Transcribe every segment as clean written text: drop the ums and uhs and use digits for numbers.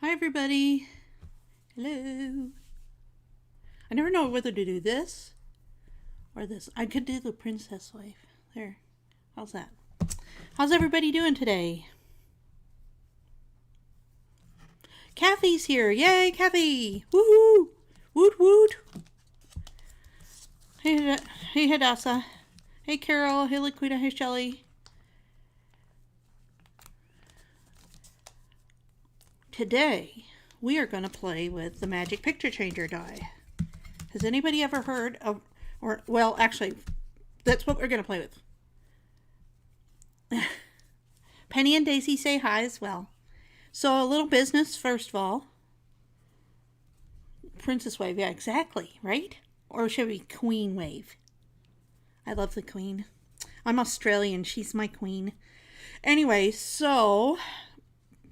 Hi everybody. Hello. I never know whether to do this or this. I could do the princess wife. There. How's that? How's everybody doing today? Kathy's here. Yay, Kathy. Woohoo. Woot woot. Hey Hadassah. Hey Carol. Hey Liquida. Hey Shelly. Today, we are going to play with the Magic Picture Changer die. Has anybody ever heard of, well, actually, that's what we're going to play with. Penny and Daisy say hi as well. So, a little business, first of all. Princess wave, yeah, exactly, right? Or should it be queen wave? I love the queen. I'm Australian, she's my queen. Anyway, so,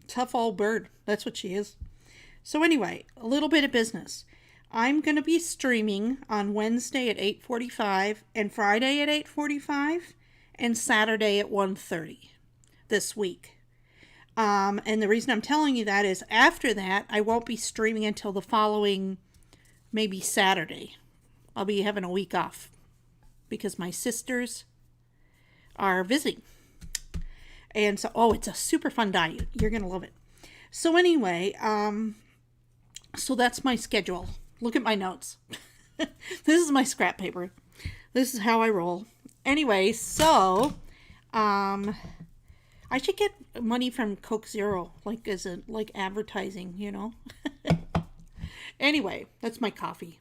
tough old bird. That's what she is. So anyway, a little bit of business. I'm going to be streaming on Wednesday at 8:45 and Friday at 8:45 and Saturday at 1:30 this week. And the reason I'm telling you that is after that, I won't be streaming until the following, maybe Saturday. I'll be having a week off because my sisters are visiting. And so, it's a super fun diet. You're going to love it. So anyway, so that's my schedule. Look at my notes. This is my scrap paper. This is how I roll. Anyway, so, I should get money from Coke Zero, like as a, like advertising, you know? Anyway, that's my coffee.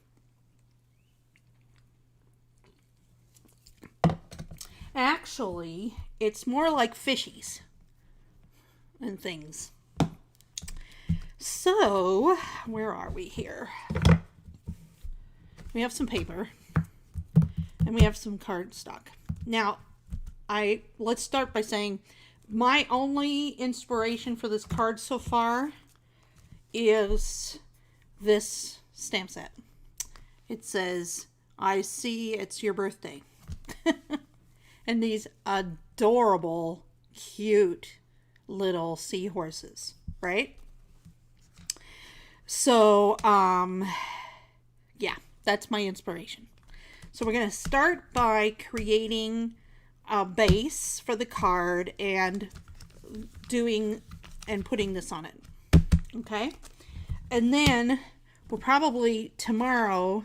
Actually, it's more like fishies and things. So, where are we here? We have some paper and we have some cardstock. Now, let's start by saying my only inspiration for this card so far is this stamp set. It says, "I see it's your birthday." And these adorable, cute little seahorses, right? So, yeah, that's my inspiration. So we're going to start by creating a base for the card and putting this on it. Okay? And then we'll probably tomorrow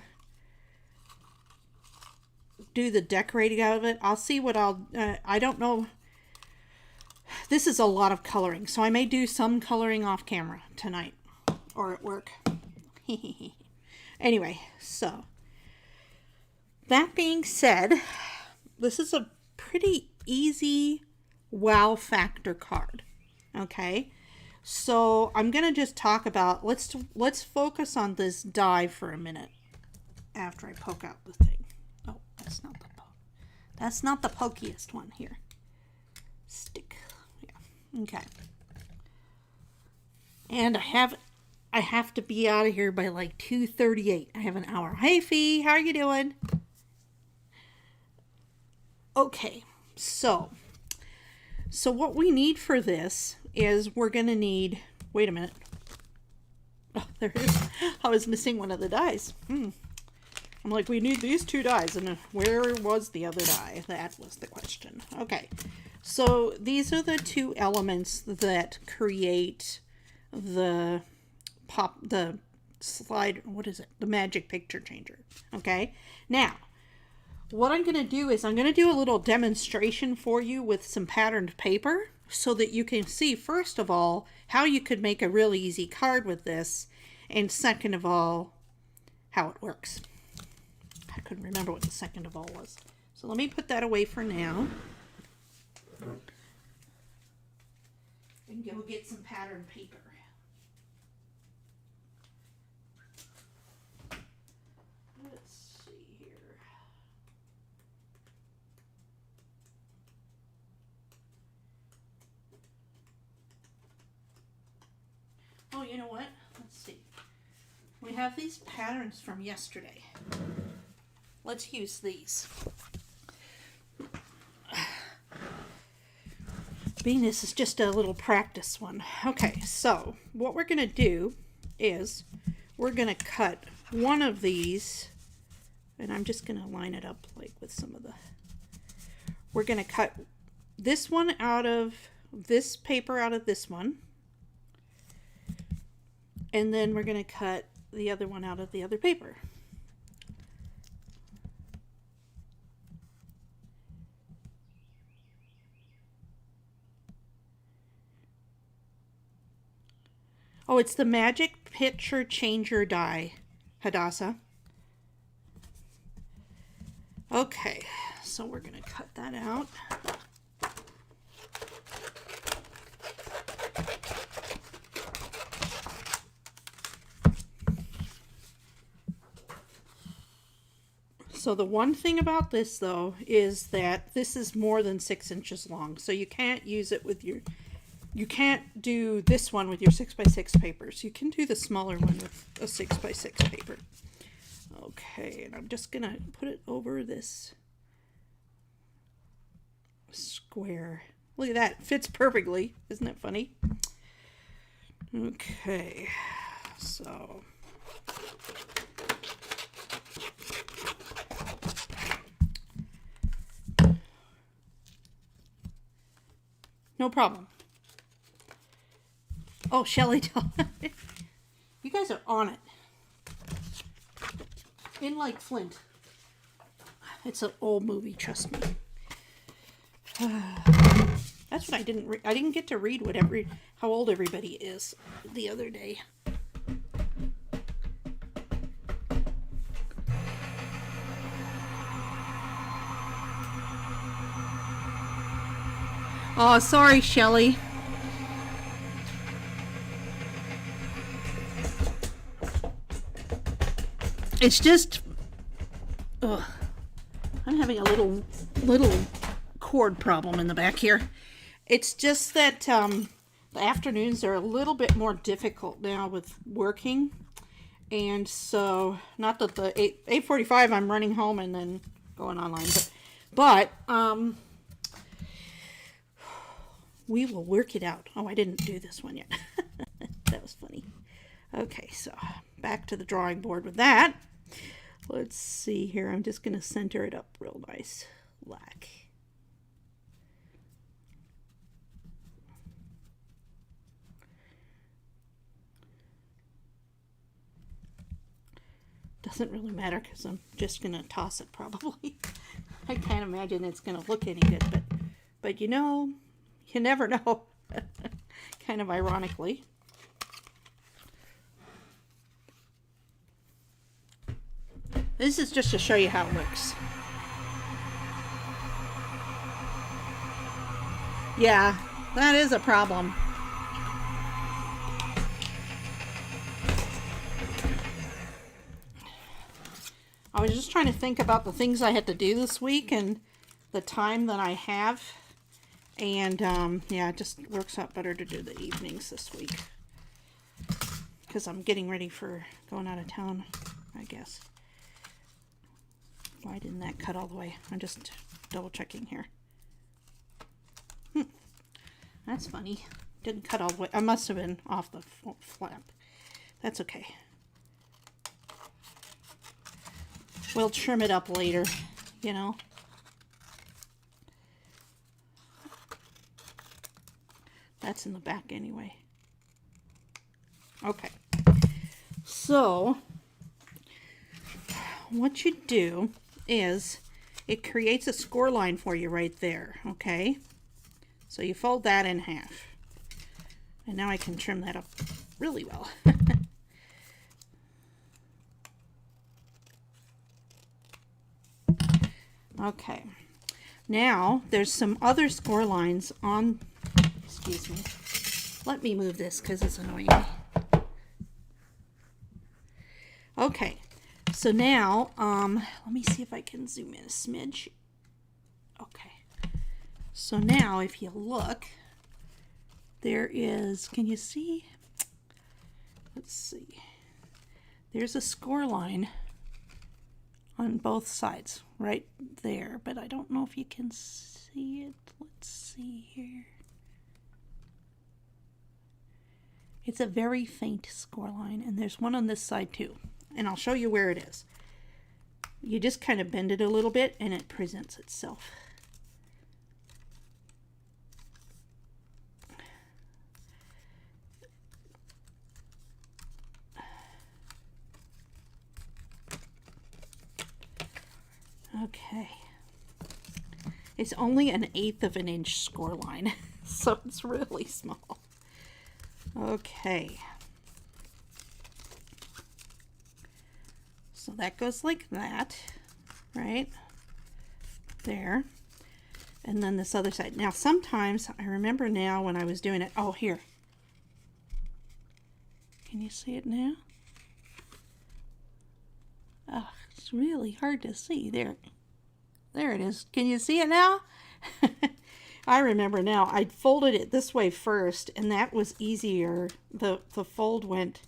do the decorating out of it. I'll see what I don't know. This is a lot of coloring, so I may do some coloring off camera tonight or at work. Anyway, so that being said, this is a pretty easy wow factor card. Okay, so I'm gonna just talk about, let's focus on this die for a minute after I poke out the thing. Oh, that's not the pokiest one here. Stick. Yeah. Okay. And I have to be out of here by like 2:38. I have an hour. Hey Fee, how are you doing? Okay. So what we need for this is we're going to need, wait a minute. Oh, there it is. I was missing one of the dies. I'm like, we need these two dies, and where was the other die? That was the question. Okay, so these are the two elements that create the slide, what is it? The Magic Picture Changer. Okay, now, what I'm going to do is I'm going to do a little demonstration for you with some patterned paper so that you can see, first of all, how you could make a really easy card with this, and second of all, how it works. I couldn't remember what the second of all was. So let me put that away for now. And go get some patterned paper. Let's see here. Oh, you know what? Let's see. We have these patterns from yesterday. Let's use these. being this is just a little practice one. Okay, so what we're going to do is we're going to cut one of these, and I'm just going to line it up like with some of the, we're going to cut this one out of this paper out of this one, and then we're going to cut the other one out of the other paper. Oh, it's the Magic Picture Changer die, Hadassah. Okay, so we're going to cut that out. So the one thing about this, though, is that this is more than 6 inches long. So you can't use it with your, you can't do this one with your 6x6 papers. You can do the smaller one with a 6x6 paper. Okay, and I'm just going to put it over this square. Look at that. It fits perfectly. Isn't that funny? Okay, so... no problem. Oh, Shelly, you guys are on it. In like Flint. It's an old movie, trust me. That's what I didn't get to read how old everybody is the other day. Oh, sorry, Shelly. It's just, ugh, I'm having a little cord problem in the back here. It's just that the afternoons are a little bit more difficult now with working, and so not that the 8:45 I'm running home and then going online, but we will work it out. Oh, I didn't do this one yet. That was funny. Okay, so back to the drawing board with that. Let's see here. I'm just going to center it up real nice. Like. Doesn't really matter because I'm just going to toss it probably. I can't imagine it's going to look any good, but you know, you never know. Kind of ironically. This is just to show you how it looks. Yeah, that is a problem. I was just trying to think about the things I had to do this week and the time that I have. And yeah, it just works out better to do the evenings this week. Because I'm getting ready for going out of town, I guess. Why didn't that cut all the way? I'm just double checking here. That's funny. Didn't cut all the way. I must have been off the flap. That's okay. We'll trim it up later, you know. That's in the back anyway. Okay. So, what you do is it creates a score line for you right there, okay? So you fold that in half. And now I can trim that up really well. Okay. Now, there's some other score lines on, excuse me. Let me move this because it's annoying me. Okay. So now, let me see if I can zoom in a smidge. Okay. So now, if you look, there is, can you see? Let's see. There's a score line on both sides, right there, but I don't know if you can see it. Let's see here. It's a very faint score line, and there's one on this side too. And I'll show you where it is. You just kind of bend it a little bit and it presents itself. Okay. It's only 1/8 of an inch score line, so it's really small. Okay. So that goes like that, right? There. And then this other side. Now sometimes, I remember now when I was doing it, oh here. Can you see it now? Oh, it's really hard to see. There it is. Can you see it now? I remember now. I folded it this way first, and that was easier. The fold went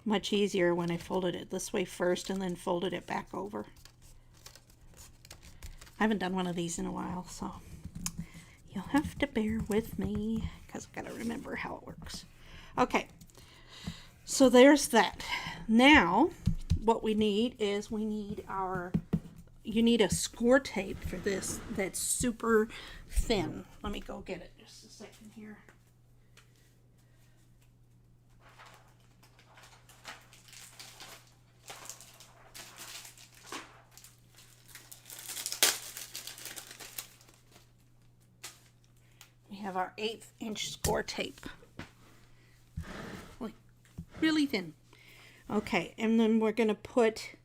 much easier when I folded it this way first and then folded it back over. I haven't done one of these in a while, so you'll have to bear with me because I've got to remember how it works. Okay, so there's that. Now, what we need is you need a score tape for this that's super thin. Let me go get it just a second here. We have our 1/8 inch score tape. Like, really thin. Okay, and then we're going to put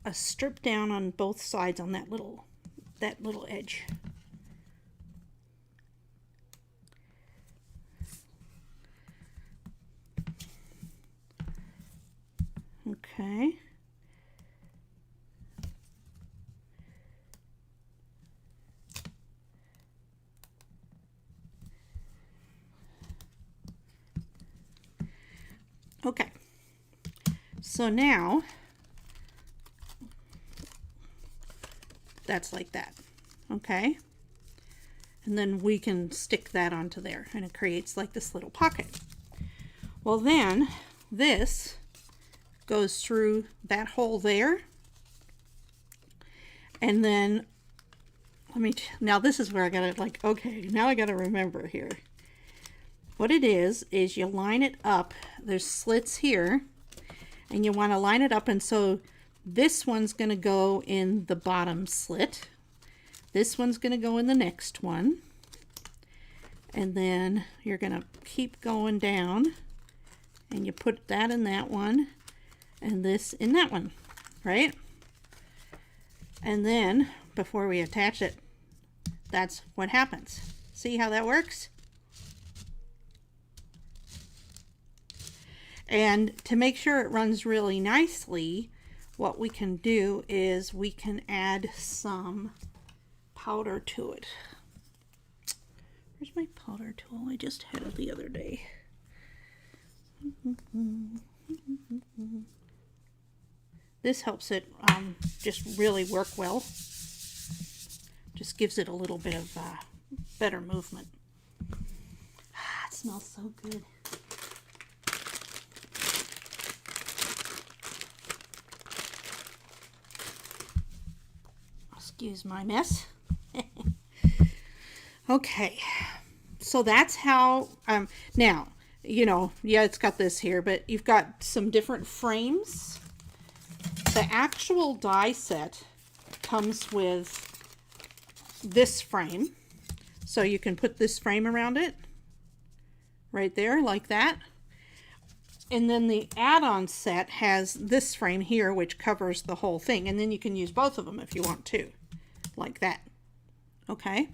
a strip down on both sides on that little edge. Okay. Okay. So now that's like that. Okay. And then we can stick that onto there and it creates like this little pocket. Well, then this goes through that hole there. And then now this is where I gotta okay, now I gotta remember here. What it is you line it up. There's slits here and you want to line it up, and so this one's going to go in the bottom slit. This one's going to go in the next one. And then you're going to keep going down and you put that in that one and this in that one, right? And then before we attach it, that's what happens. See how that works? And to make sure it runs really nicely, what we can do is we can add some powder to it. Where's my powder tool? I just had it the other day. This helps it just really work well. Just gives it a little bit of better movement. It smells so good. Excuse my mess. Okay, so that's how now, yeah, it's got this here, but you've got some different frames. The actual die set comes with this frame, so you can put this frame around it right there like that. And then the add-on set has this frame here, which covers the whole thing, and then you can use both of them if you want to, like that. Okay,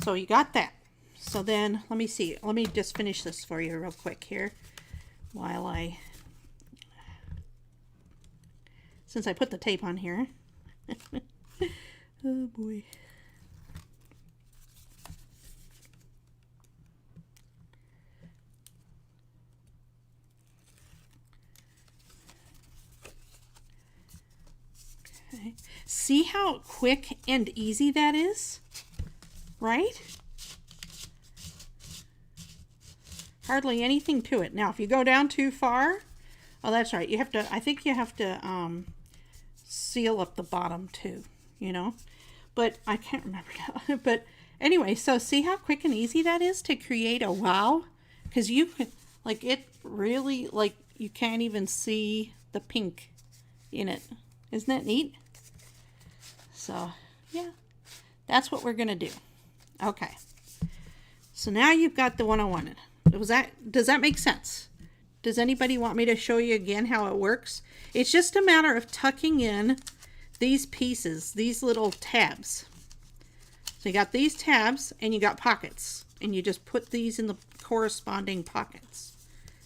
so you got that. So then let me see, let me just finish this for you real quick here while since I put the tape on here. Oh boy. Okay. See how quick and easy that is, right? Hardly anything to it. Now, if you go down too far, oh, that's right. You have to, I think you have to seal up the bottom too, you know. But I can't remember now. But anyway, so see how quick and easy that is to create a wow? Because you can, like, it really, like, you can't even see the pink in it. Isn't that neat? So, yeah, that's what we're going to do. Okay. So now you've got the one I wanted. Does that make sense? Does anybody want me to show you again how it works? It's just a matter of tucking in these pieces, these little tabs. So you got these tabs and you got pockets, and you just put these in the corresponding pockets,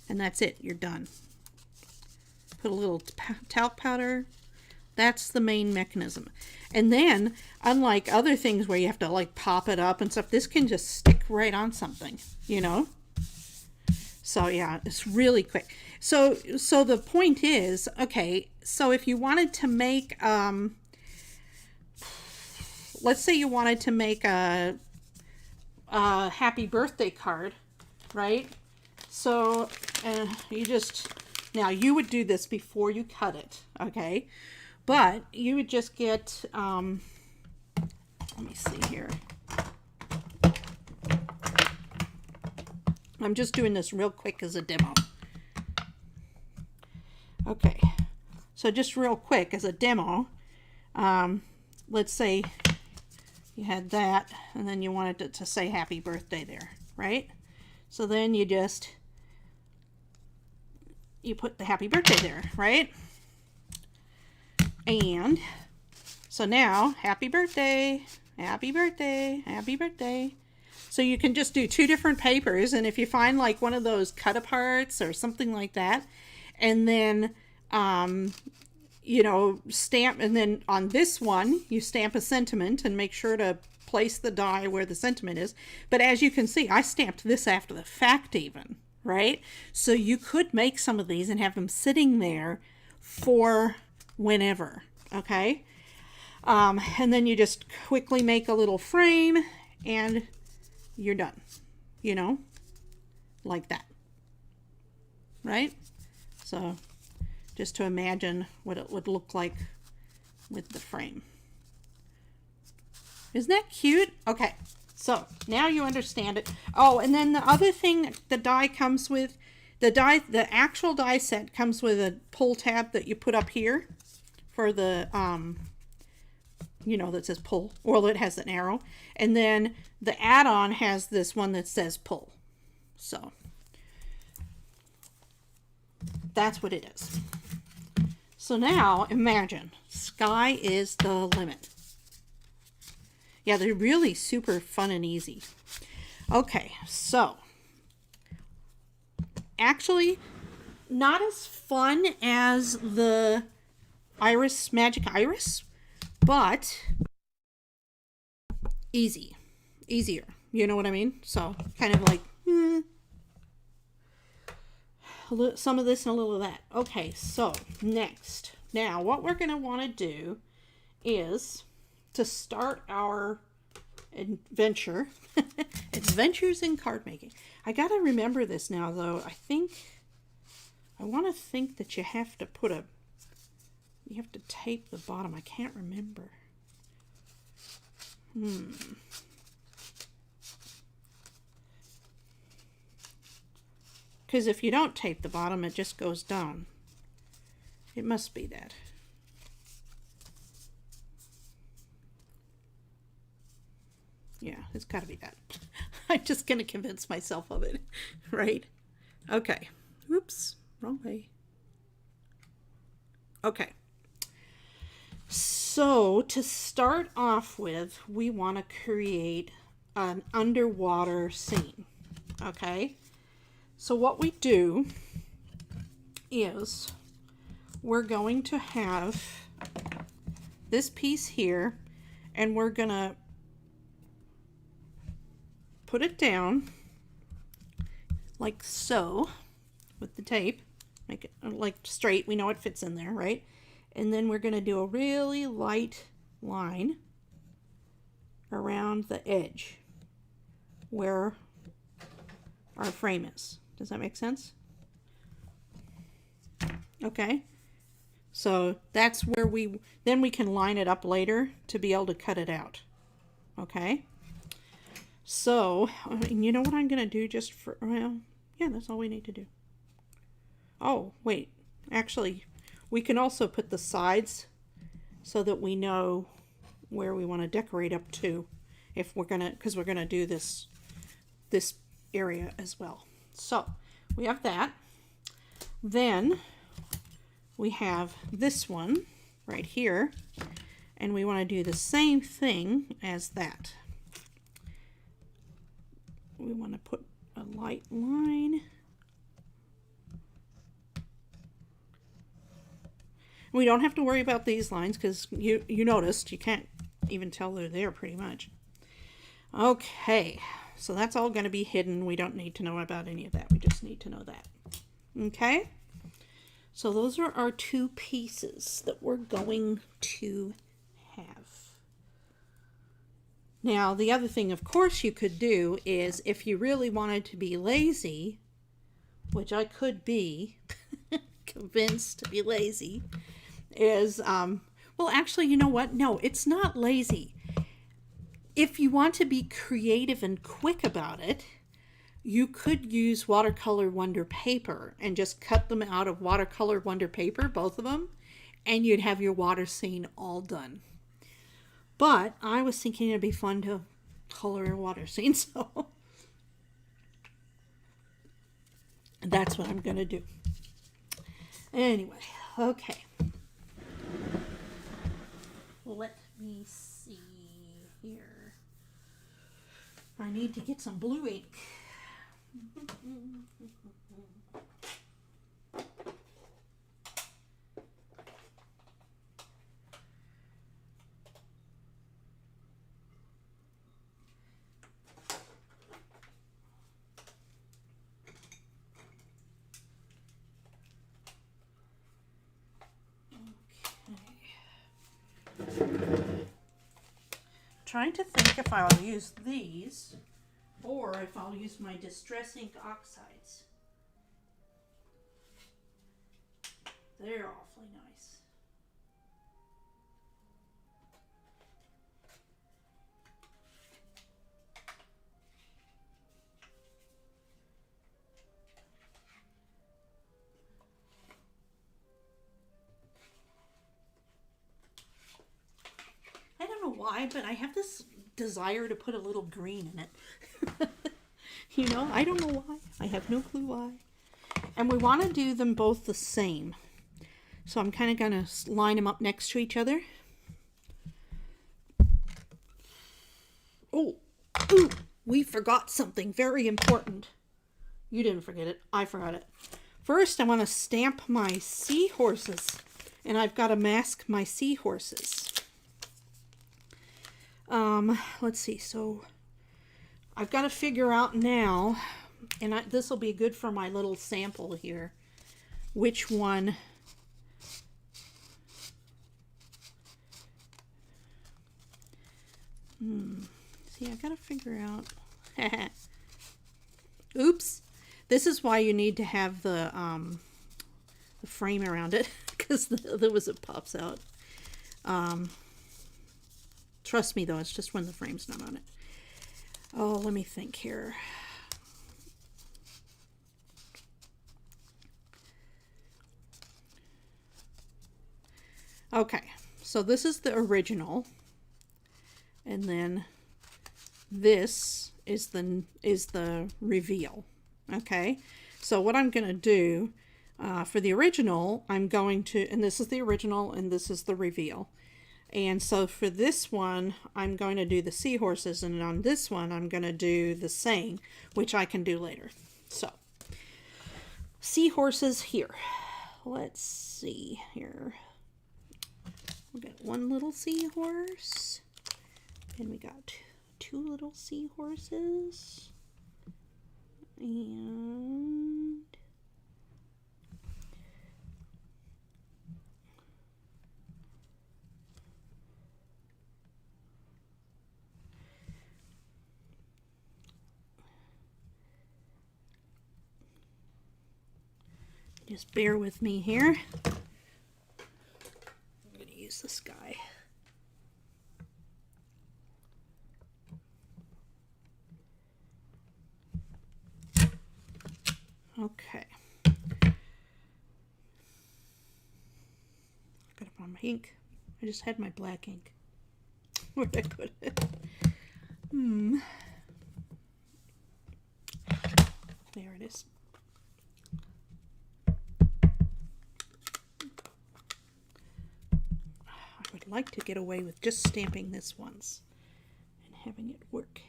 and that's it. You're done. Put a little talc powder. That's the main mechanism. And then, unlike other things where you have to like pop it up and stuff, this can just stick right on something, you know? So yeah, it's really quick. So the point is, okay, so if you wanted to make, let's say you wanted to make a happy birthday card, right? So now you would do this before you cut it, okay? But you would just get, let me see here. I'm just doing this real quick as a demo. Okay, so just real quick as a demo, let's say you had that and then you wanted it to say happy birthday there, right? So then you put the happy birthday there, right? And so now, happy birthday, happy birthday, happy birthday. So you can just do two different papers, and if you find like one of those cut aparts or something like that, and then, you know, stamp, and then on this one, you stamp a sentiment and make sure to place the die where the sentiment is. But as you can see, I stamped this after the fact even, right? So you could make some of these and have them sitting there for whenever, okay? And then you just quickly make a little frame and you're done, you know, like that, right? So just to imagine what it would look like with the frame. Isn't that cute? Okay, so now you understand it. Oh, and then the other thing the die comes with, the actual die set comes with a pull tab that you put up here for the, you know, that says pull, or it has an arrow. And then the add-on has this one that says pull. So that's what it is. So now imagine, sky is the limit. Yeah, they're really super fun and easy. Okay, so actually not as fun as the iris, magic iris, but easier, you know what I mean? So kind of like some of this and a little of that. Okay, so next, now what we're going to want to do is to start our adventure. Adventures in card making. I gotta remember this now though. I want to think that you have to you have to tape the bottom. I can't remember. Because if you don't tape the bottom, it just goes down. It must be that. Yeah, it's got to be that. I'm just going to convince myself of it, right? Okay. Oops, wrong way. Okay. So to start off with, we want to create an underwater scene. Okay. So what we do is we're going to have this piece here, and we're going to put it down like so with the tape, make it like straight. We know it fits in there, right? And then we're going to do a really light line around the edge where our frame is. Does that make sense? Okay. So that's where then we can line it up later to be able to cut it out. Okay. So, and you know what I'm going to do just for, well, yeah, that's all we need to do. Oh, wait. Actually, we can also put the sides so that we know where we want to decorate up to if we're going to, because we're going to do this area as well. So, we have that. Then we have this one right here, and we want to do the same thing as that. We want to put a light line. We don't have to worry about these lines because you noticed you can't even tell they're there pretty much. Okay, so that's all going to be hidden. We don't need to know about any of that. We just need to know that. Okay, so those are our two pieces that we're going to have. Now, the other thing, of course, you could do is if you really wanted to be lazy, which I could be convinced to be lazy, is, well, actually, you know what? No, it's not lazy. If you want to be creative and quick about it, you could use watercolor wonder paper and just cut them out of watercolor wonder paper, both of them, and you'd have your water scene all done. But I was thinking it'd be fun to color a water scene, so that's what I'm going to do. Anyway, okay. Let me see here. I need to get some blue ink. Trying to think if I'll use these or if I'll use my Distress Ink oxides. They're awfully nice. I don't know why, but I have this desire to put a little green in it. You know, I don't know why. I have no clue why. And we want to do them both the same. So I'm kind of going to line them up next to each other. Oh, ooh, we forgot something very important. You didn't forget it. I forgot it. First, I want to stamp my seahorses. And I've got to mask my seahorses. Let's see. So I've got to figure out now, and this will be good for my little sample here, which one see, I gotta figure out. Oops. This is why you need to have the frame around it, because otherwise it pops out. Trust me though, it's just when the frame's not on it. Oh, let me think here. Okay, so this is the original, and then this is the reveal. Okay, so what I'm going to do for the original, I'm going to, and this is the original, and this is the reveal. And so for this one, I'm going to do the seahorses, and on this one, I'm going to do the saying, which I can do later. So, seahorses here. Let's see here. We got one little seahorse, and we got two little seahorses, and Just bear with me here. I'm going to use this guy. Okay. Got to find my ink. I just had my black ink. Where'd I put it? There it is. I would like to get away with just stamping this once and having it work.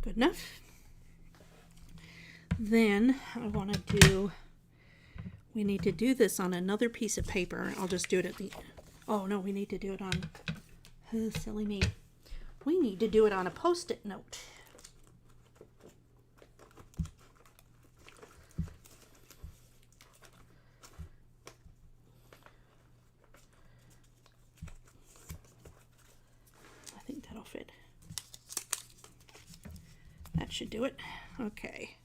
Good enough. Then I want to do, we need to do this on another piece of paper. I'll just do it at the, oh no, we need to do it on, oh, silly me. We need to do it on a Post-it note. I think that'll fit. That should do it. Okay.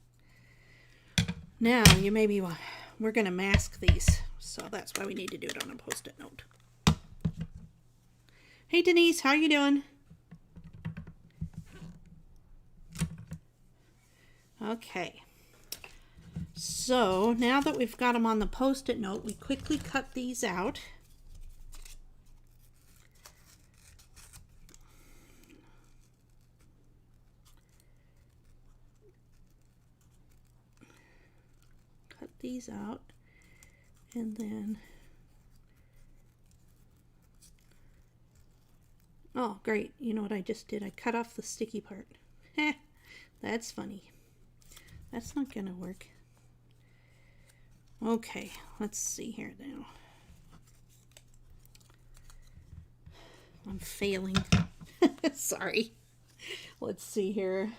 Now you maybe, we're going to mask these, so that's why we need to do it on a Post-it note. Hey Denise, how you doing? Okay. So now that we've got them on the Post-it note, we quickly cut these out. These out, and then, oh great, you know what I just did? I cut off the sticky part. Heh, that's funny. That's not gonna work. Okay, let's see here now. I'm failing. Sorry. Let's see here.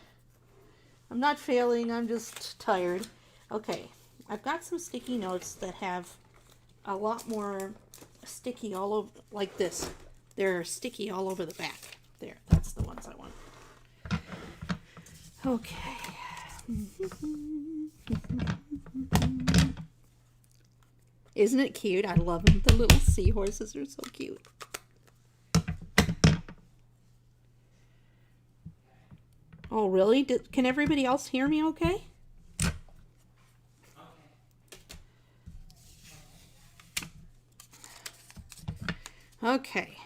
I'm not failing, I'm just tired. Okay. I've got some sticky notes that have a lot more sticky all over, like this. They're sticky all over the back. There, that's the ones I want. Okay. Isn't it cute? I love them. The little seahorses are so cute. Oh, really? Can everybody else hear me okay? Okay,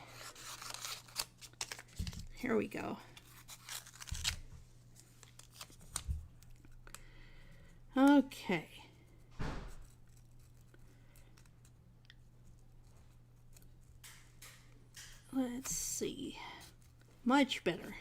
here we go. Okay. Let's see. Much better.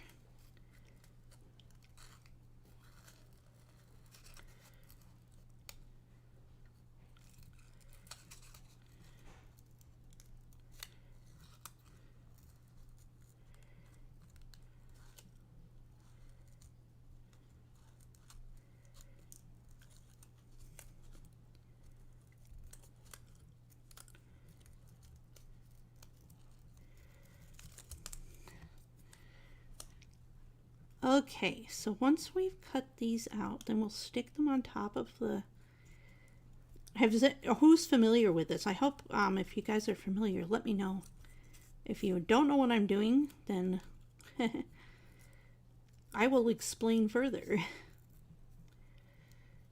Okay, so once we've cut these out, then we'll stick them on top of the... Who's familiar with this? I hope if you guys are familiar, let me know. If you don't know what I'm doing, then I will explain further.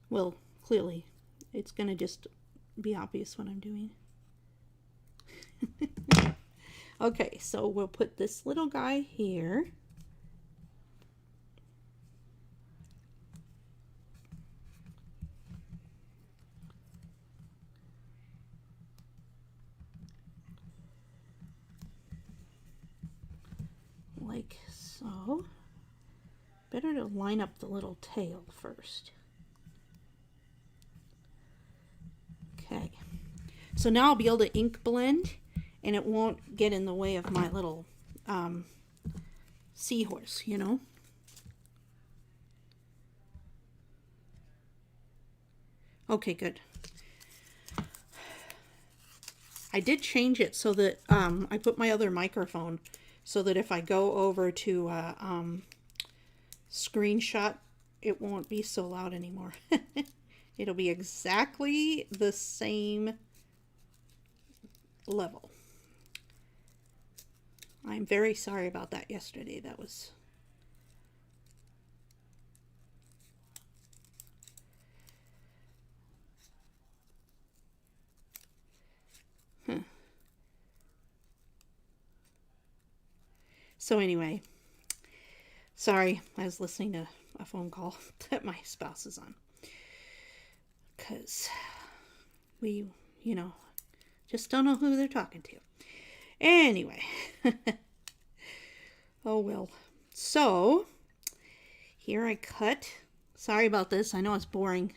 Well, clearly, it's going to just be obvious what I'm doing. Okay, so we'll put this little guy here. Like so. Better to line up the little tail first. Okay. So now I'll be able to ink blend and it won't get in the way of my little seahorse, you know. Okay, good. I did change it so that I put my other microphone so that if I go over to screenshot, it won't be so loud anymore. It'll be exactly the same level. I'm very sorry about that yesterday. That was... So anyway, sorry, I was listening to a phone call that my spouse is on. Because we, just don't know who they're talking to. Anyway. Oh well. So, here I cut. Sorry about this. I know it's boring.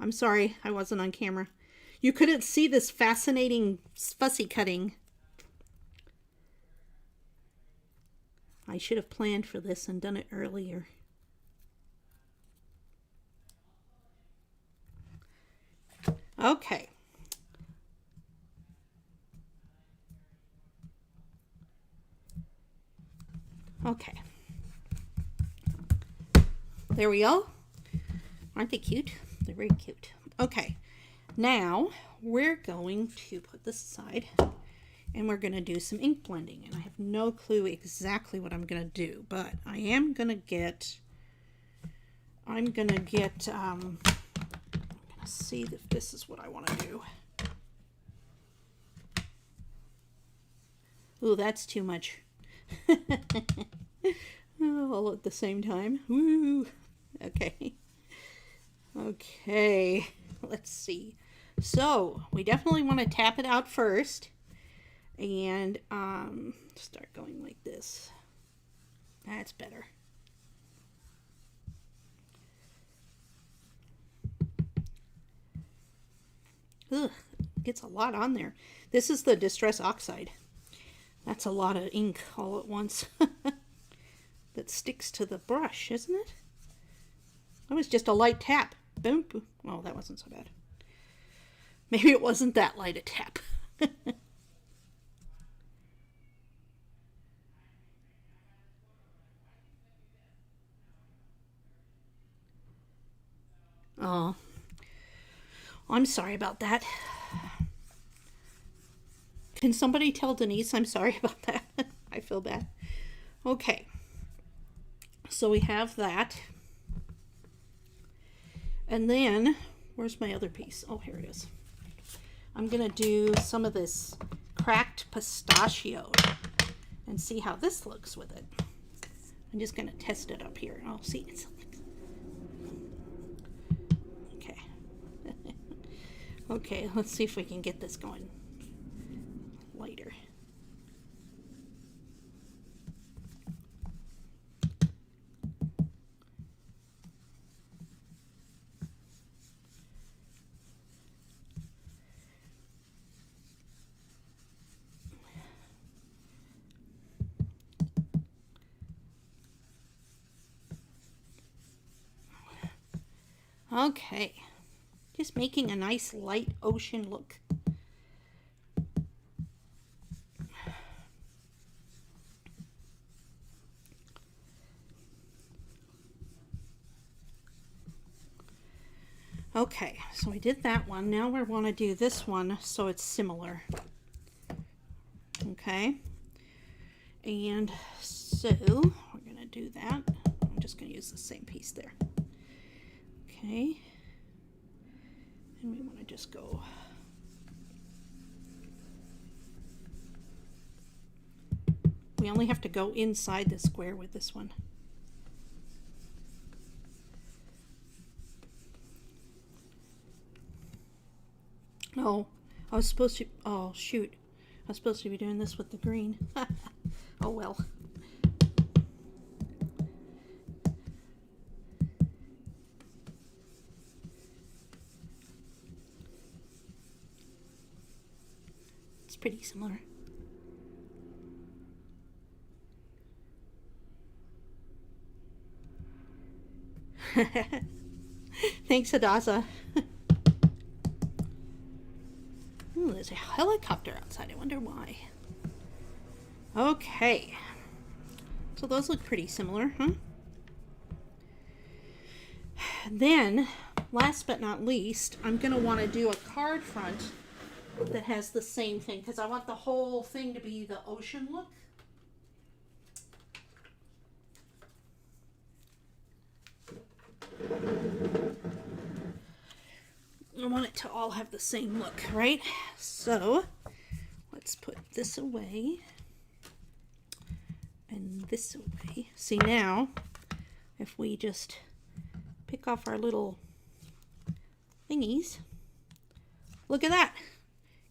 I'm sorry I wasn't on camera. You couldn't see this fascinating fussy cutting. I should have planned for this and done it earlier. Okay. Okay. There we go. Aren't they cute? They're very cute. Okay. Now we're going to put this aside and we're going to do some ink blending. And I have no clue exactly what I'm going to do, but I am going to get, I'm going to see if this is what I want to do. Ooh, that's too much. All at the same time. Woo! Okay. Okay. Let's see. So, we definitely want to tap it out first. And start going like this. That's better. Ugh, gets a lot on there. This is the Distress Oxide. That's a lot of ink all at once. That sticks to the brush, isn't it? That was just a light tap. Boom, boom. Oh, that wasn't so bad. Maybe it wasn't that light a tap. Oh, I'm sorry about that. Can somebody tell Denise I'm sorry about that? I feel bad. Okay. So we have that. And then, where's my other piece? Oh, here it is. I'm going to do some of this cracked pistachio and see how this looks with it. I'm just going to test it up here. Oh, see, it's okay. Okay, let's see if we can get this going lighter. Okay, just making a nice light ocean look. Okay, so we did that one. Now we want to do this one so it's similar. Okay, and so we're going to do that. I'm just going to use the same piece there. Okay, and we want to just go we only have to go inside the square with this one. Oh, I was supposed to, oh shoot, I was supposed to be doing this with the green. Oh well. It's pretty similar. Thanks, Hadassah. Ooh, there's a helicopter outside. I wonder why. Okay. So those look pretty similar, huh? Then, last but not least, I'm going to want to do a card front that has the same thing because I want the whole thing to be the ocean look. I want it to all have the same look, right? So, let's put this away and this away. See now, if we just pick off our little thingies, look at that.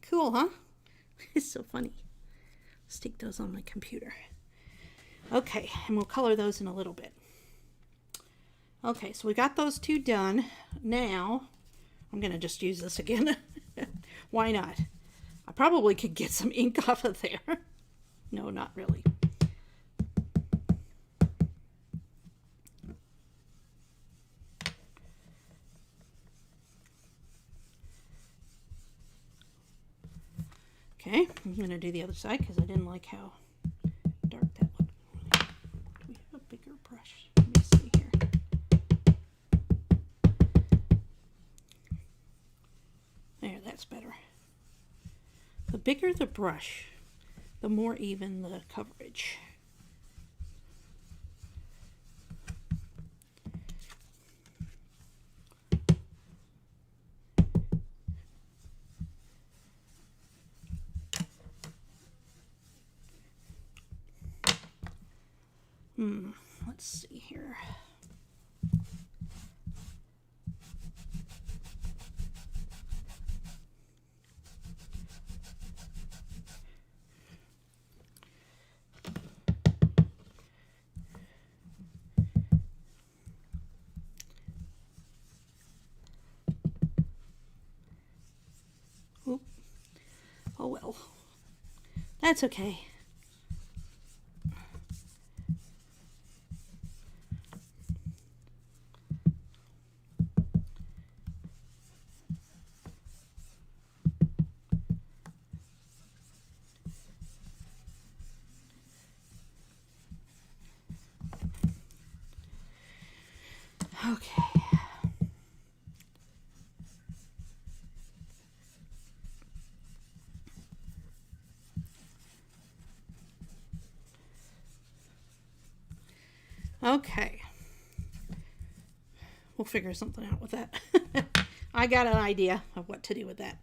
Cool, huh? It's so funny. Stick those on my computer. Okay, and we'll color those in a little bit. Okay, so we got those two done. Now, I'm going to just use this again. Why not? I probably could get some ink off of there. No, not really. Okay, I'm going to do the other side because I didn't like how dark that looked. Do we have a bigger brush? Let me see here. There, that's better. The bigger the brush, the more even the coverage. Let's see here. Oop. Oh well. That's okay. Okay. Okay. We'll figure something out with that. I got an idea of what to do with that.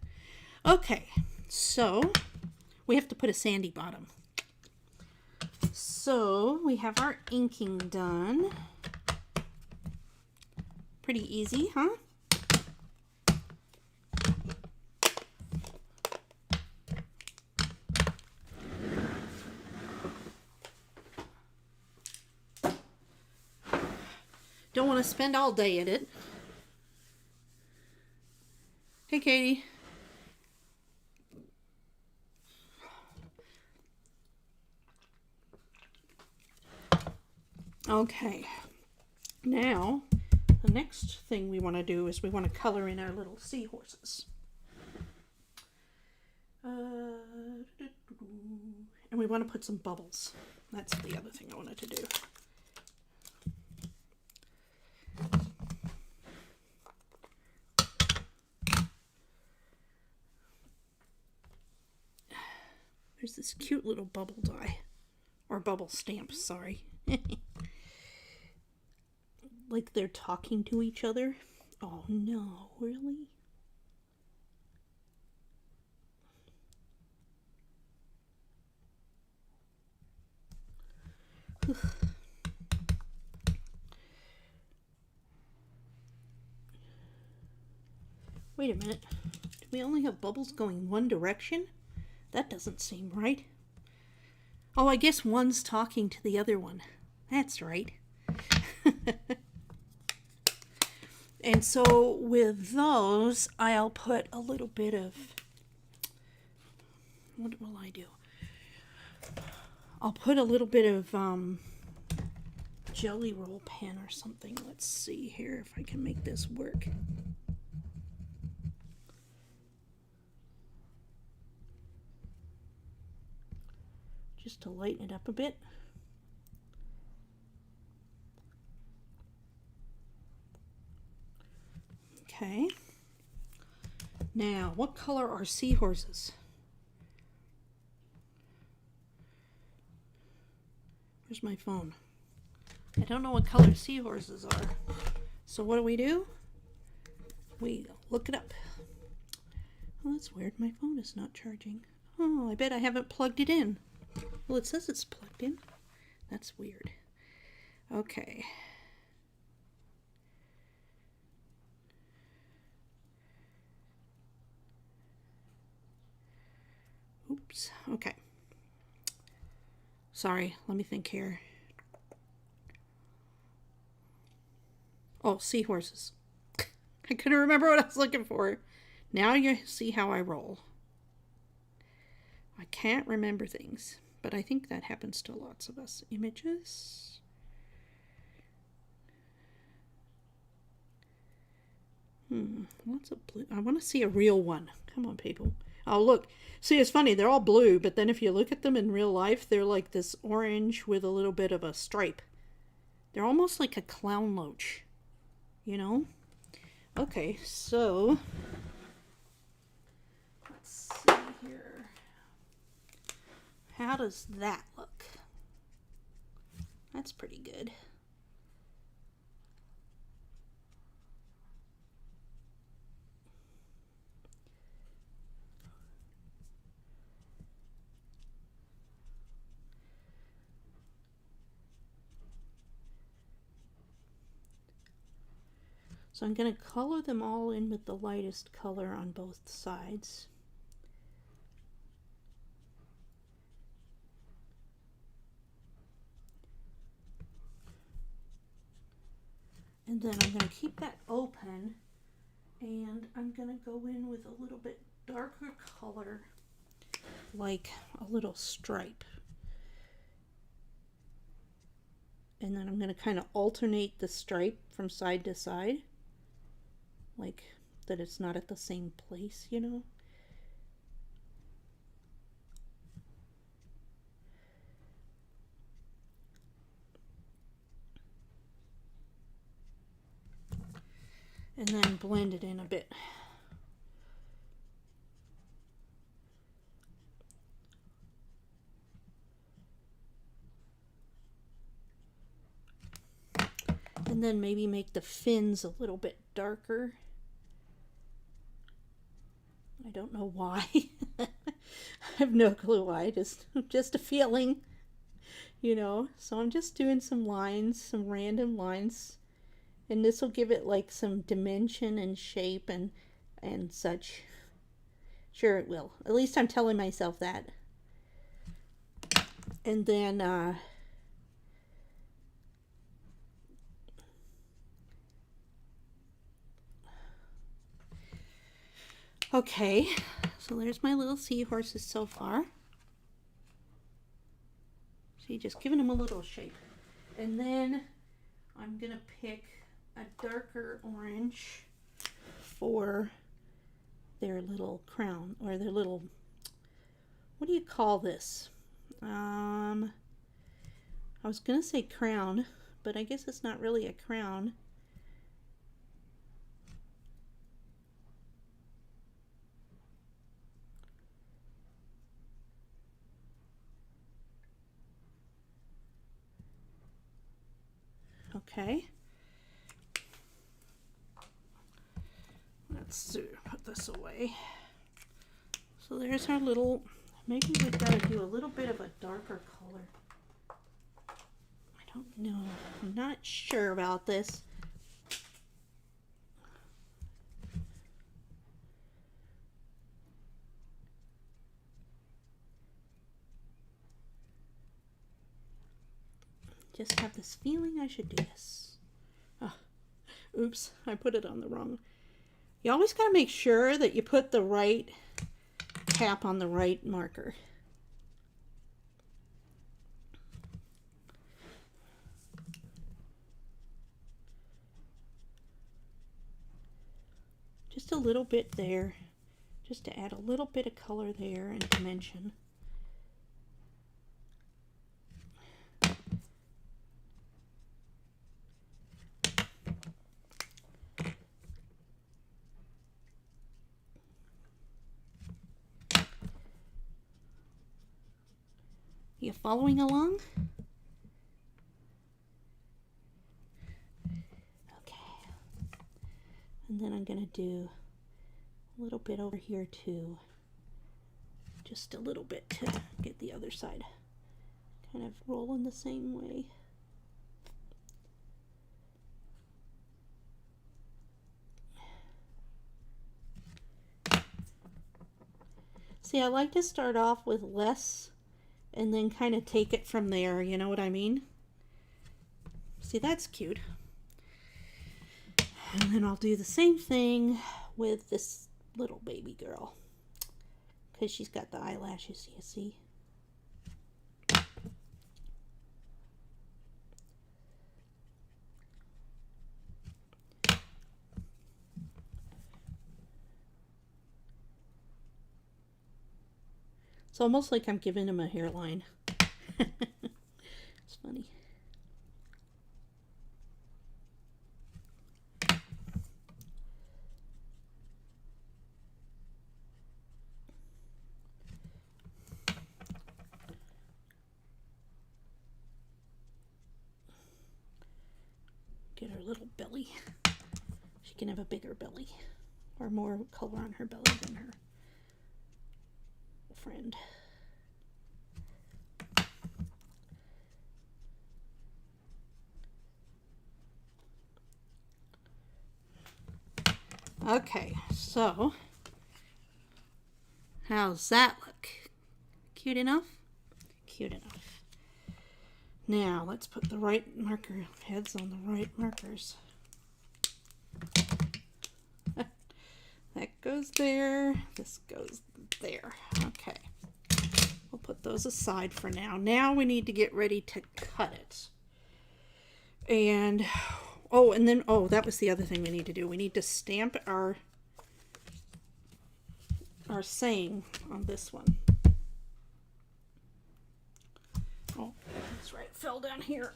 Okay, so we have to put a sandy bottom. So we have our inking done. Pretty easy, huh? Don't want to spend all day at it. Hey, Katie. Okay. Now, the next thing we want to do is we want to color in our little seahorses. And we want to put some bubbles. That's the other thing I wanted to do. There's this cute little bubble die. Or bubble stamp, sorry. Like they're talking to each other. Oh no, really? Wait a minute. Do we only have bubbles going one direction? That doesn't seem right. Oh, I guess one's talking to the other one. That's right. And so with those, I'll put a little bit of, what will I do? I'll put a little bit of jelly roll pen or something. Let's see here if I can make this work. just to lighten it up a bit. Okay. Now, what color are seahorses? Where's my phone? I don't know what color seahorses are. So what do? We look it up. Oh, that's weird. My phone is not charging. Oh, I bet I haven't plugged it in. Well, it says it's plugged in. That's weird. Okay. Oops. Okay. Sorry, let me think here. Oh, seahorses. I couldn't remember what I was looking for. Now you see how I roll. I can't remember things, but I think that happens to lots of us. Images. Lots of blue. I want to see a real one. Come on, people. Oh, look. See, it's funny. They're all blue, but then if you look at them in real life, they're like this orange with a little bit of a stripe. They're almost like a clown loach, you know? Okay, so let's see here. How does that look? That's pretty good. So I'm going to color them all in with the lightest color on both sides. And then I'm going to keep that open, and I'm going to go in with a little bit darker color, like a little stripe. And then I'm going to kind of alternate the stripe from side to side, like that it's not at the same place, you know. And then blend it in a bit. And then maybe make the fins a little bit darker. I don't know why. I have no clue why, just a feeling, you know. So I'm just doing some lines, some random lines, and this will give it like some dimension and shape and such. Sure it will. At least I'm telling myself that. And then okay, so there's my little seahorses so far. See, just giving them a little shape. And then I'm going to pick a darker orange for their little crown, or their little, what do you call this? I was going to say crown, but I guess it's not really a crown. Okay. Let's put this away. So there's our little, maybe we've got to do a little bit of a darker color. I don't know. I'm not sure about this. Just have this feeling I should do this. Oh, oops, I put it on the wrong. You always got to make sure that you put the right cap on the right marker. Just a little bit there, just to add a little bit of color there and dimension. you following along? Okay. And then I'm going to do a little bit over here too. Just a little bit to get the other side kind of rolling the same way. See, I like to start off with less and then kind of take it from there, you know what I mean? See, that's cute. And then I'll do the same thing with this little baby girl, because she's got the eyelashes, you see. It's almost like I'm giving him a hairline. It's funny. Get her little belly. She can have a bigger belly, or more color on her belly than her friend. Okay, so how's that look? Cute enough? Cute enough. Now let's put the right marker heads on the right markers. That goes there. This goes there. Okay. We'll put those aside for now. Now we need to get ready to cut it. And, oh, and then, oh, that was the other thing we need to do. We need to stamp our saying on this one. Oh, that's right. It fell down here.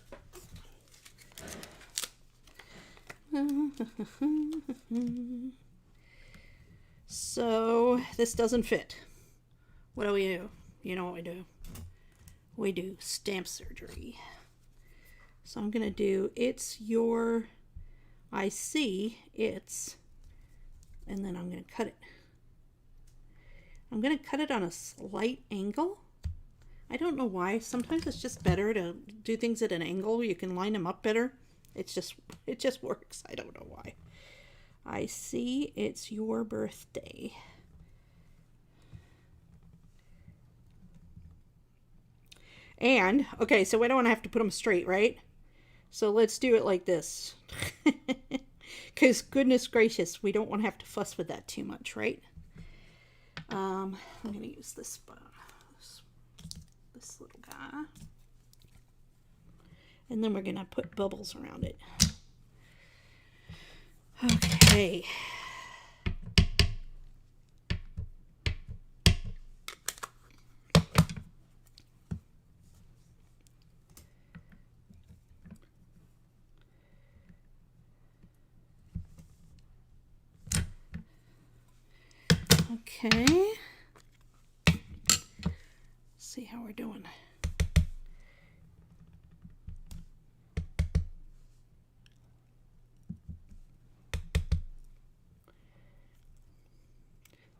So this doesn't fit. What do we do? You know what we do? We do stamp surgery. So I'm going to do it's your, I see it's, and then I'm going to cut it. I'm going to cut it on a slight angle. I don't know why. Sometimes it's just better to do things at an angle. You can line them up better. It just works. I don't know why. I see it's your birthday. And, okay, so we don't want to have to put them straight, right? So let's do it like this. Because goodness gracious, we don't want to have to fuss with that too much, right? I'm going to use this little guy. And then we're going to put bubbles around it. Okay. Okay. See how we're doing.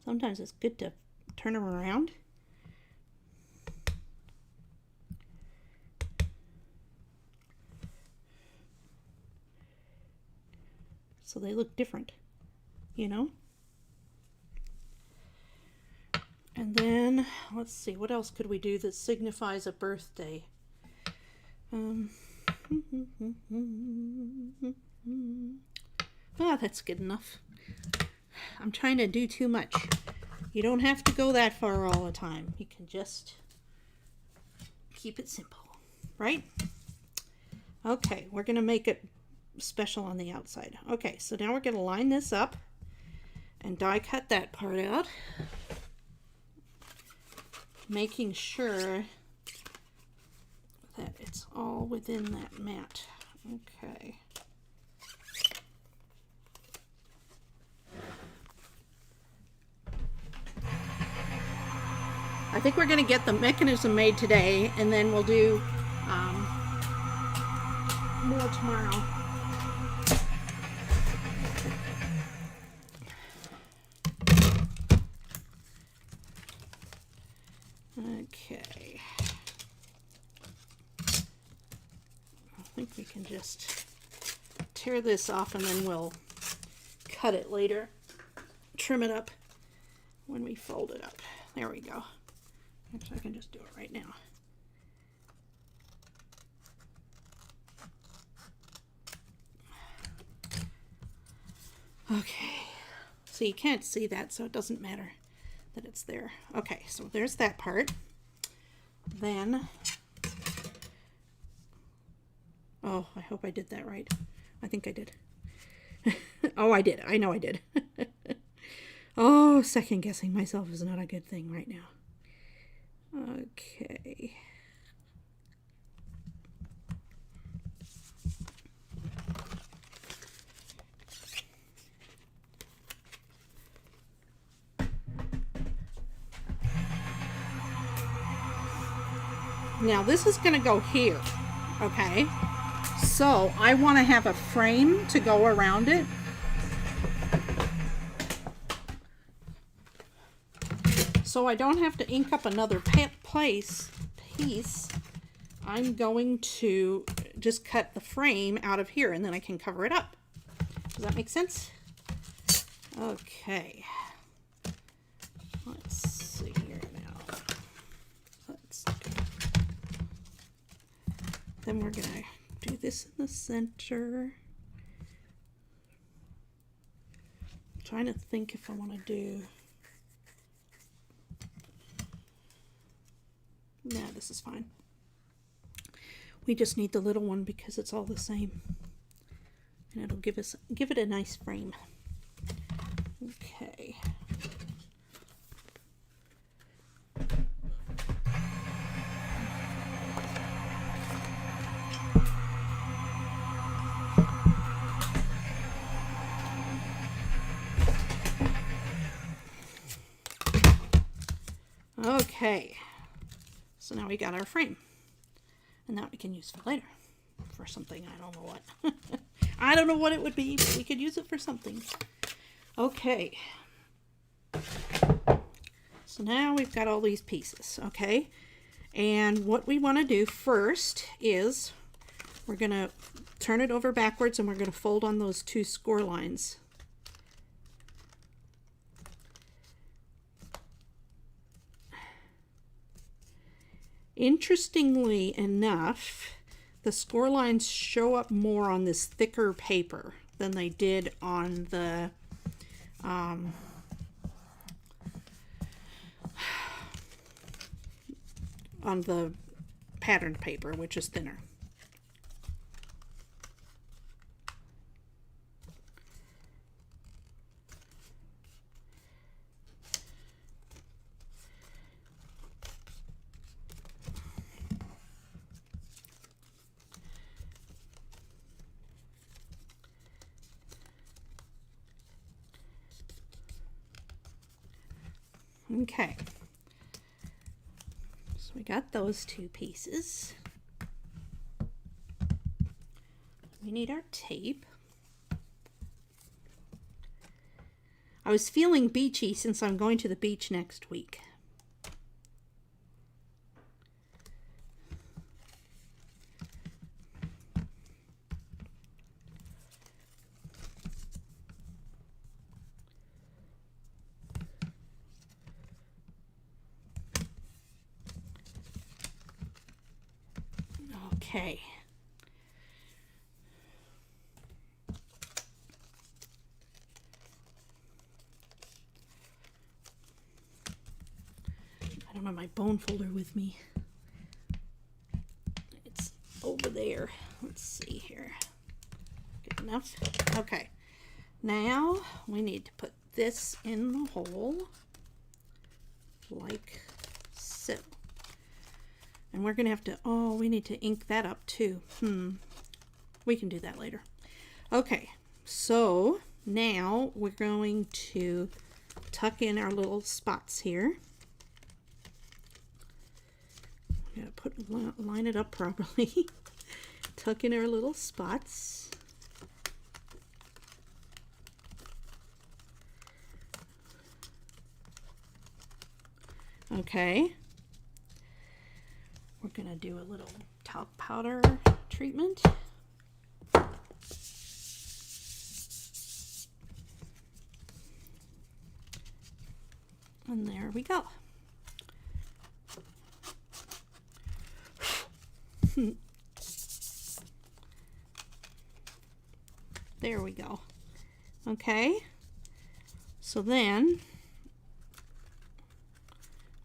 Sometimes it's good to turn them around. So they look different, you know? And then, let's see, what else could we do that signifies a birthday? That's good enough. I'm trying to do too much. You don't have to go that far all the time. You can just keep it simple, right? Okay, we're going to make it special on the outside. Okay, so now we're going to line this up and die cut that part out, making sure that it's all within that mat. Okay. I think we're going to get the mechanism made today, and then we'll do more tomorrow. Okay. I think we can just tear this off and then we'll cut it later. Trim it up when we fold it up. There we go. Actually, I can just do it right now. Okay. So you can't see that, so it doesn't matter that it's there. Okay, so there's that part. Then, oh, I hope I did that right. I think I did. Oh, I did. I know I did. Oh, second guessing myself is not a good thing right now. Okay. Now this is going to go here, okay? So I want to have a frame to go around it. So I don't have to ink up another piece. I'm going to just cut the frame out of here and then I can cover it up. Does that make sense? Okay. Let's see here now. Then we're going to do this in the center. I'm trying to think if I want to do... Nah, this is fine. We just need the little one because it's all the same. And it'll give it a nice frame. Okay. Okay. So now we got our frame. And that we can use for later. For something, I don't know what. I don't know what it would be, but we could use it for something. Okay. So now we've got all these pieces, okay? And what we want to do first is we're going to turn it over backwards and we're going to fold on those two score lines. Interestingly enough, the score lines show up more on this thicker paper than they did on the patterned paper, which is thinner. Okay, so we got those two pieces. We need our tape. I was feeling beachy since I'm going to the beach next week. Okay. I don't have my bone folder with me. It's over there. Let's see here. Good enough? Okay. Now we need to put this in the hole like so. And we're going to have to, oh, we need to ink that up too. We can do that later. Okay, so now we're going to tuck in our little spots here. line it up properly. Tuck in our little spots. Okay. We're going to do a little talc powder treatment. And there we go. There we go. Okay. So then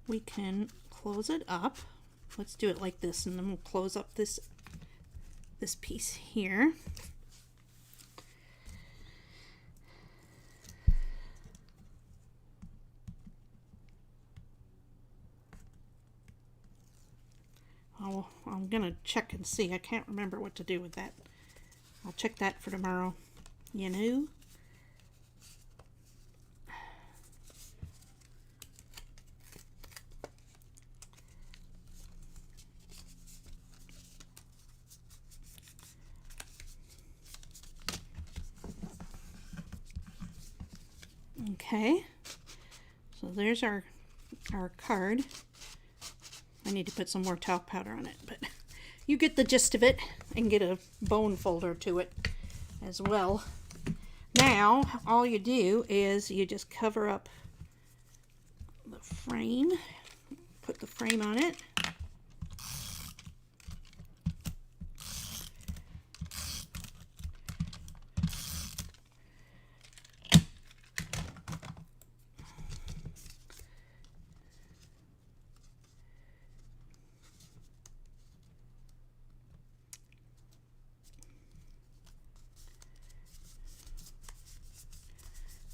we can close it up. Let's do it like this, and then we'll close up this piece here. I'm gonna check and see. I can't remember what to do with that. I'll check that for tomorrow. You know? Okay, so there's our card. I need to put some more talc powder on it, but you get the gist of it, and get a bone folder to it as well. Now, all you do is you just cover up the frame, put the frame on it.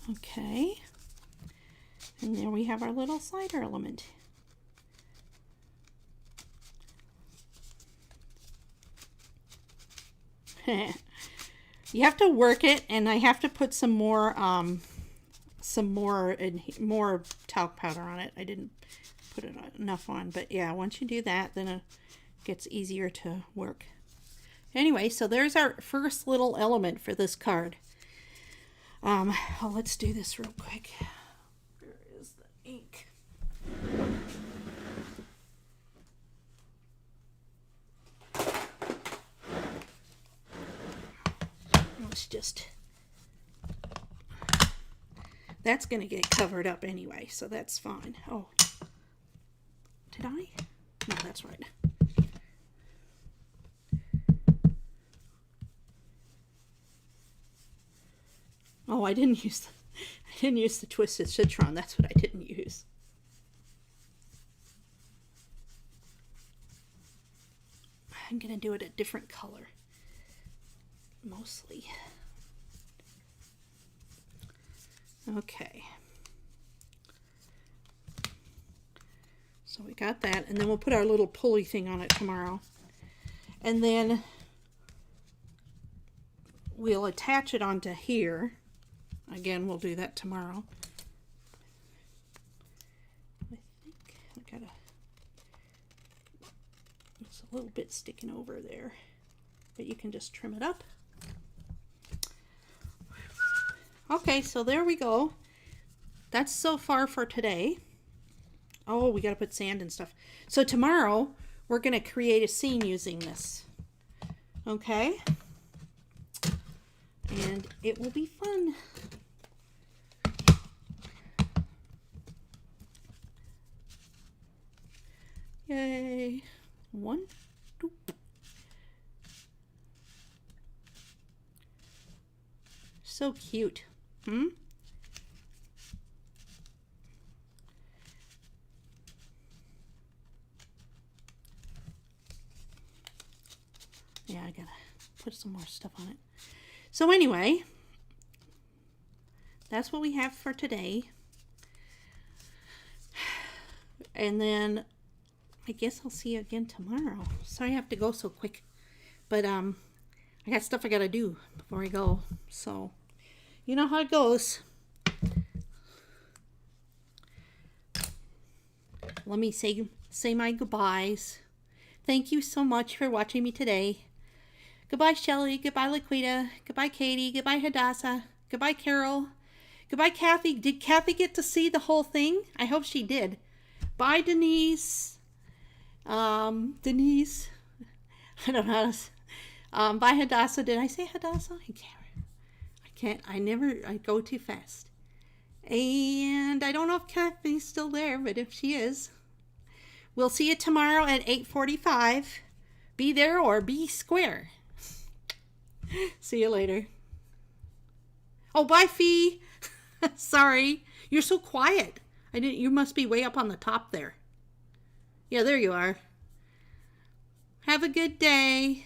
Okay, and there we have our little slider element. You have to work it, and I have to put some more talc powder on it. I didn't put enough on, but yeah, once you do that, then it gets easier to work. Anyway, so there's our first little element for this card. Let's do this real quick. Where is the ink? Let's just... That's going to get covered up anyway, so that's fine. Oh, did I? No, that's right. Oh, I didn't use the Twisted Citron. That's what I didn't use. I'm gonna do it a different color, mostly. Okay. So we got that, and then we'll put our little pulley thing on it tomorrow, and then we'll attach it onto here. Again, we'll do that tomorrow. I think I gotta... It's a little bit sticking over there, but you can just trim it up. Okay, so there we go. That's so far for today. Oh, we gotta put sand and stuff. So tomorrow, we're gonna create a scene using this. Okay? And it will be fun. Yay. 1, 2. So cute. Hmm? Yeah, I gotta put some more stuff on it. So anyway, that's what we have for today. And then I guess I'll see you again tomorrow. Sorry I have to go so quick. But I got stuff I gotta do before I go. So you know how it goes. Let me say my goodbyes. Thank you so much for watching me today. Goodbye, Shelley. Goodbye, Laquita. Goodbye, Katie. Goodbye, Hadassah. Goodbye, Carol. Goodbye, Kathy. Did Kathy get to see the whole thing? I hope she did. Bye, Denise. Denise. I don't know how to... bye, Hadassah. Did I say Hadassah? I go too fast. And I don't know if Kathy's still there, but if she is, we'll see you tomorrow at 8:45. Be there or be square. See you later. Oh, bye, Fee. Sorry. You're so quiet. You must be way up on the top there. Yeah, there you are. Have a good day.